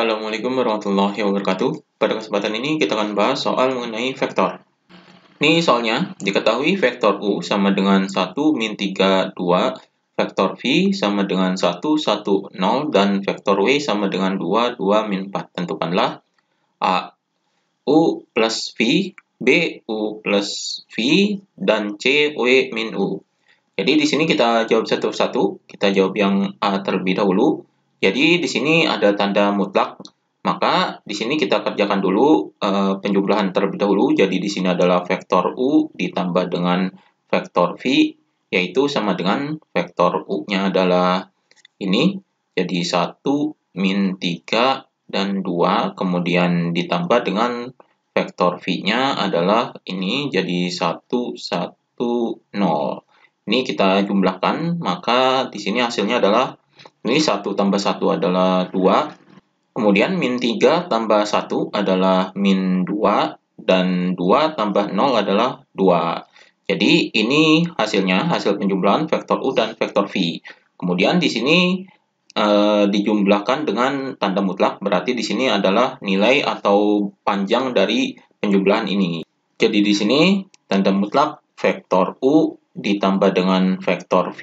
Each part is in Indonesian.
Assalamualaikum warahmatullahi wabarakatuh. Pada kesempatan ini kita akan bahas soal mengenai vektor. Ini soalnya, diketahui vektor U sama dengan 1, min 3, 2, vektor V sama dengan 1, 1, 0, dan vektor W sama dengan 2, 2, min 4. Tentukanlah A, U plus V, B, U plus V, dan C, W min U. Jadi di sini kita jawab satu persatu. Kita jawab yang A terlebih dahulu. Jadi di sini ada tanda mutlak, maka di sini kita kerjakan dulu penjumlahan terlebih dahulu. Jadi di sini adalah vektor U ditambah dengan vektor V, yaitu sama dengan vektor U-nya adalah ini. Jadi 1, min 3, dan 2, kemudian ditambah dengan vektor V-nya adalah ini, jadi 1, 1, 0. Ini kita jumlahkan, maka di sini hasilnya adalah ini 1 tambah 1 adalah 2, kemudian min 3 tambah 1 adalah min 2, dan 2 tambah 0 adalah 2. Jadi ini hasilnya, hasil penjumlahan vektor U dan vektor V. Kemudian di sini dijumlahkan dengan tanda mutlak, berarti di sini adalah nilai atau panjang dari penjumlahan ini. Jadi di sini tanda mutlak vektor U ditambah dengan vektor V.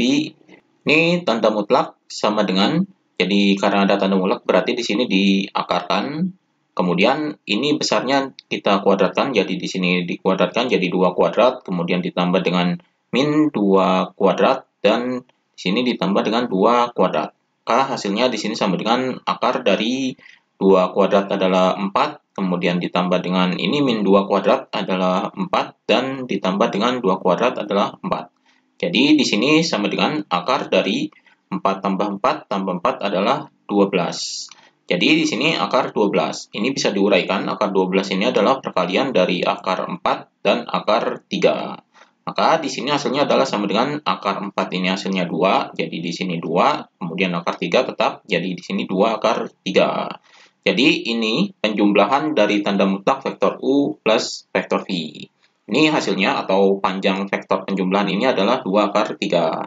Ini tanda mutlak sama dengan, jadi karena ada tanda mutlak berarti di sini diakarkan. Kemudian ini besarnya kita kuadratkan, jadi di sini dikuadratkan jadi 2 kuadrat, kemudian ditambah dengan min 2 kuadrat, dan di sini ditambah dengan 2 kuadrat. Maka hasilnya di sini sama dengan akar dari 2 kuadrat adalah 4, kemudian ditambah dengan ini min 2 kuadrat adalah 4, dan ditambah dengan 2 kuadrat adalah 4. Jadi di sini sama dengan akar dari 4 tambah 4 tambah 4 adalah 12. Jadi di sini akar 12. Ini bisa diuraikan, akar 12 ini adalah perkalian dari akar 4 dan akar 3. Maka di sini hasilnya adalah sama dengan akar 4 ini hasilnya 2, jadi di sini 2, kemudian akar 3 tetap, jadi di sini 2 akar 3. Jadi ini penjumlahan dari tanda mutlak vektor U plus vektor V. Ini hasilnya atau panjang vektor penjumlahan ini adalah 2 akar 3.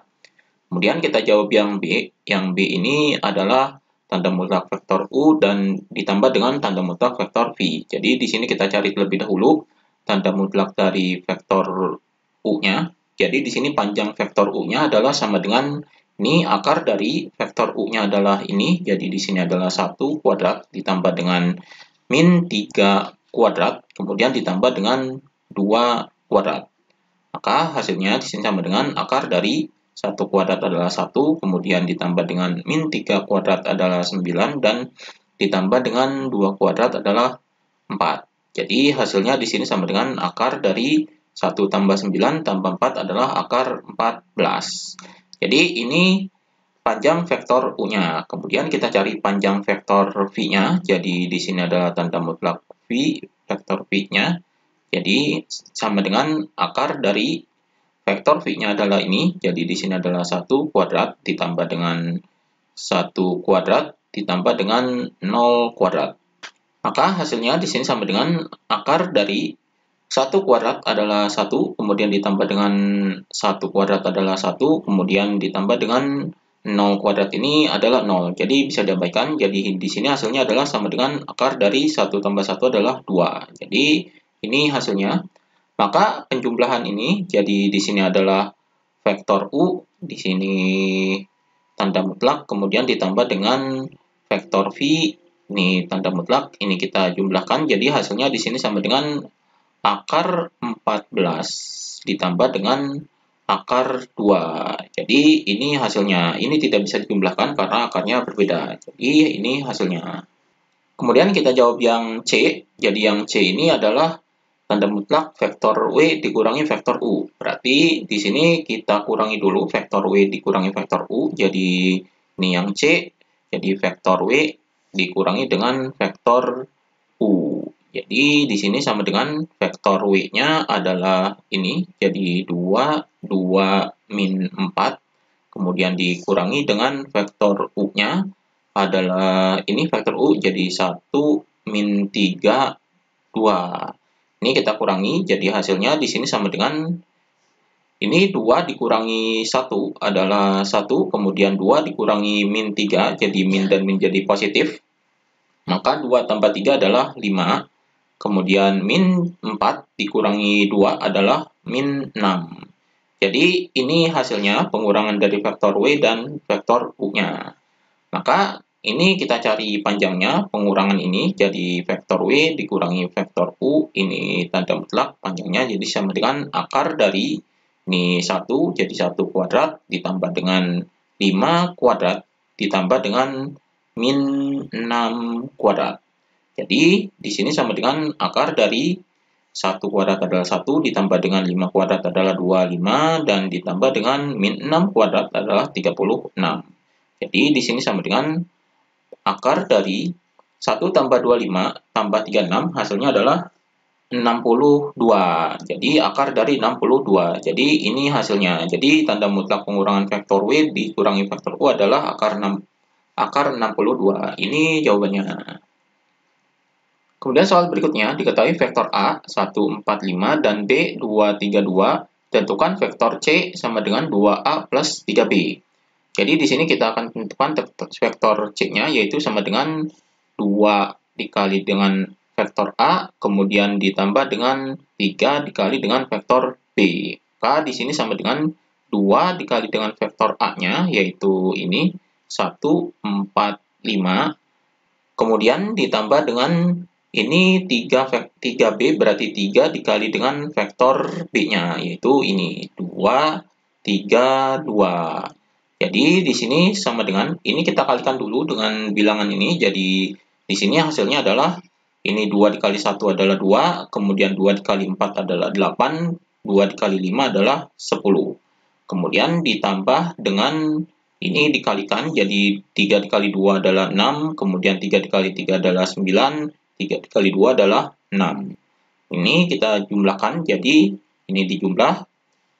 Kemudian kita jawab yang B. Yang B ini adalah tanda mutlak vektor U dan ditambah dengan tanda mutlak vektor V. Jadi di sini kita cari terlebih dahulu tanda mutlak dari vektor U-nya. Jadi di sini panjang vektor U-nya adalah sama dengan ini akar dari vektor U-nya adalah ini. Jadi di sini adalah 1 kuadrat ditambah dengan min 3 kuadrat, kemudian ditambah dengan 2 kuadrat. Maka hasilnya di sini sama dengan akar dari 1 kuadrat adalah 1, kemudian ditambah dengan min 3 kuadrat adalah 9, dan ditambah dengan 2 kuadrat adalah 4. Jadi hasilnya di sini sama dengan akar dari 1 tambah 9 tambah 4 adalah akar 14. Jadi ini panjang vektor U-nya. Kemudian kita cari panjang vektor V-nya. Jadi di sini adalah tanda mutlak V, vektor V-nya. Jadi sama dengan akar dari vektor V-nya adalah ini. Jadi di sini adalah 1 kuadrat ditambah dengan 1 kuadrat ditambah dengan 0 kuadrat. Maka hasilnya di sini sama dengan akar dari 1 kuadrat adalah 1, kemudian ditambah dengan 1 kuadrat adalah 1, kemudian ditambah dengan 0 kuadrat ini adalah 0. Jadi bisa diabaikan. Jadi di sini hasilnya adalah sama dengan akar dari 1 tambah 1 adalah 2. Jadi ini hasilnya. Maka penjumlahan ini, jadi di sini adalah vektor U, di sini tanda mutlak, kemudian ditambah dengan vektor V, ini tanda mutlak, ini kita jumlahkan. Jadi hasilnya di sini sama dengan akar 14 ditambah dengan akar 2. Jadi ini hasilnya. Ini tidak bisa dijumlahkan karena akarnya berbeda. Jadi ini hasilnya. Kemudian kita jawab yang C. Jadi yang C ini adalah tanda mutlak vektor W dikurangi vektor U. Berarti di sini kita kurangi dulu vektor W dikurangi vektor U. Jadi ini yang C. Jadi vektor W dikurangi dengan vektor U. Jadi di sini sama dengan vektor W-nya adalah ini, jadi 2, 2, min 4. Kemudian dikurangi dengan vektor U-nya adalah ini vektor U, jadi 1, min 3, 2. Ini kita kurangi, jadi hasilnya di sini sama dengan ini 2 dikurangi 1 adalah 1, kemudian 2 dikurangi min 3, jadi min dan min jadi positif. Maka 2 tambah 3 adalah 5. Kemudian min 4 dikurangi 2 adalah min 6. Jadi ini hasilnya pengurangan dari vektor W dan vektor U-nya. Maka ini kita cari panjangnya, pengurangan ini jadi vektor W dikurangi vektor U, ini tanda mutlak panjangnya jadi sama dengan akar dari ini 1 jadi 1 kuadrat ditambah dengan 5 kuadrat ditambah dengan min 6 kuadrat. Jadi, di sini sama dengan akar dari 1 kuadrat adalah 1, ditambah dengan 5 kuadrat adalah 25, dan ditambah dengan min 6 kuadrat adalah 36. Jadi, di sini sama dengan akar dari 1 tambah 25 tambah 36, hasilnya adalah 62. Jadi, akar dari 62. Jadi, ini hasilnya. Jadi, tanda mutlak pengurangan vektor W dikurangi vektor U adalah akar 62. Ini jawabannya. Kemudian soal berikutnya, diketahui vektor A 145 dan B 232, tentukan vektor C sama dengan 2A plus 3B. Jadi di sini kita akan tentukan vektor C-nya, yaitu sama dengan 2 dikali dengan vektor A, kemudian ditambah dengan 3 dikali dengan vektor B. Maka di sini sama dengan 2 dikali dengan vektor A-nya, yaitu ini 145, kemudian ditambah dengan ini 3B berarti 3 dikali dengan vektor B-nya, yaitu ini 2, 3, 2. Jadi di sini sama dengan, ini kita kalikan dulu dengan bilangan ini, jadi di sini hasilnya adalah ini 2 dikali 1 adalah 2, kemudian 2 dikali 4 adalah 8, 2 dikali 5 adalah 10. Kemudian ditambah dengan ini dikalikan, jadi 3 dikali 2 adalah 6, kemudian 3 dikali 3 adalah 9, 3 dikali 2 adalah 6. Ini kita jumlahkan, jadi ini dijumlah.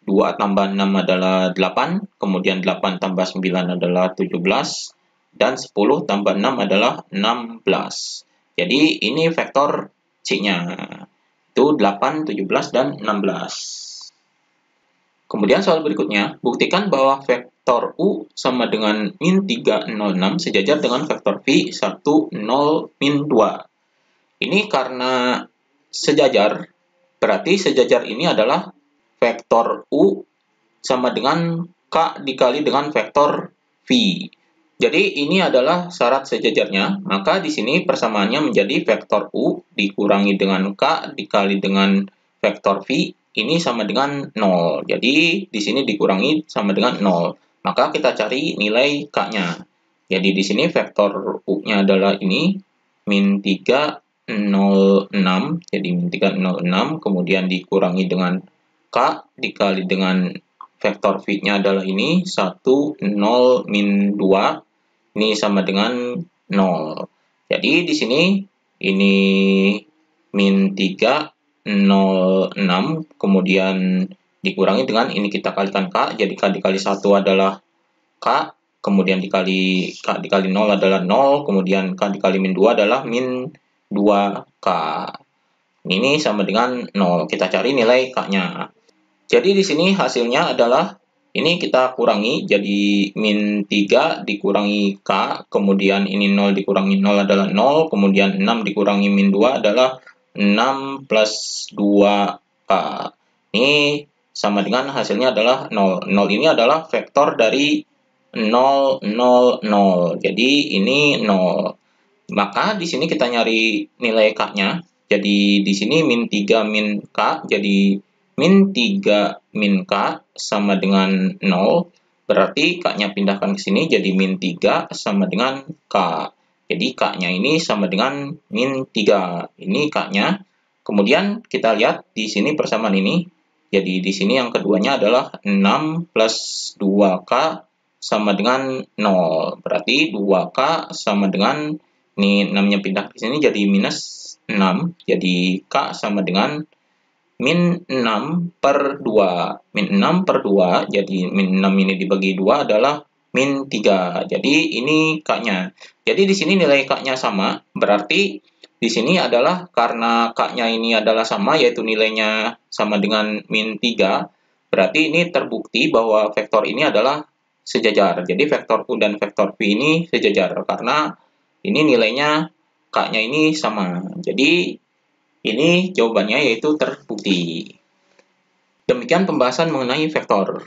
2 tambah 6 adalah 8, kemudian 8 tambah 9 adalah 17, dan 10 tambah 6 adalah 16. Jadi ini vektor C-nya. Itu 8, 17, dan 16. Kemudian soal berikutnya, buktikan bahwa vektor U sama dengan min 306 sejajar dengan vektor V 1, 0, min 2. Ini karena sejajar, berarti sejajar ini adalah vektor U sama dengan K dikali dengan vektor V. Jadi ini adalah syarat sejajarnya, maka di sini persamaannya menjadi vektor U dikurangi dengan K dikali dengan vektor V, ini sama dengan 0. Jadi di sini dikurangi sama dengan 0. Maka kita cari nilai K-nya. Jadi di sini vektor U-nya adalah ini min 3 06, jadi min 306, kemudian dikurangi dengan K dikali dengan vektor V-nya adalah ini 1, 0, min 2, ini sama dengan 0. Jadi di sini ini min 3, 0, 6, kemudian dikurangi dengan ini kita kalikan K, jadi K dikali 1 adalah K, kemudian dikali K dikali 0 adalah 0, kemudian K dikali min 2 adalah min 2K. Ini sama dengan 0. Kita cari nilai K-nya. Jadi di sini hasilnya adalah ini kita kurangi, jadi min 3 dikurangi K, kemudian ini 0 dikurangi 0 adalah 0, kemudian 6 dikurangi min 2 adalah 6 plus 2K. Ini sama dengan hasilnya adalah 0. 0 ini adalah vektor dari 0, 0, 0. Jadi ini 0. Maka di sini kita nyari nilai K-nya. Jadi di sini min 3 min K, jadi min 3 min K sama dengan 0. Berarti K-nya pindahkan ke sini, jadi min 3 sama dengan K. Jadi K-nya ini sama dengan min 3. Ini K-nya. Kemudian kita lihat di sini persamaan ini. Jadi di sini yang keduanya adalah 6 plus 2K sama dengan 0. Berarti 2K sama dengan, ini 6-nya pindah ke sini jadi minus 6. Jadi K sama dengan min 6 per 2. Min 6 per 2, jadi min 6 ini dibagi 2 adalah min 3. Jadi ini K-nya. Jadi di sini nilai K-nya sama, berarti di sini adalah karena K-nya ini adalah sama, yaitu nilainya sama dengan min 3, berarti ini terbukti bahwa vektor ini adalah sejajar. Jadi vektor U dan vektor V ini sejajar karena ini nilainya K-nya ini sama. Jadi, ini jawabannya yaitu terbukti. Demikian pembahasan mengenai vektor.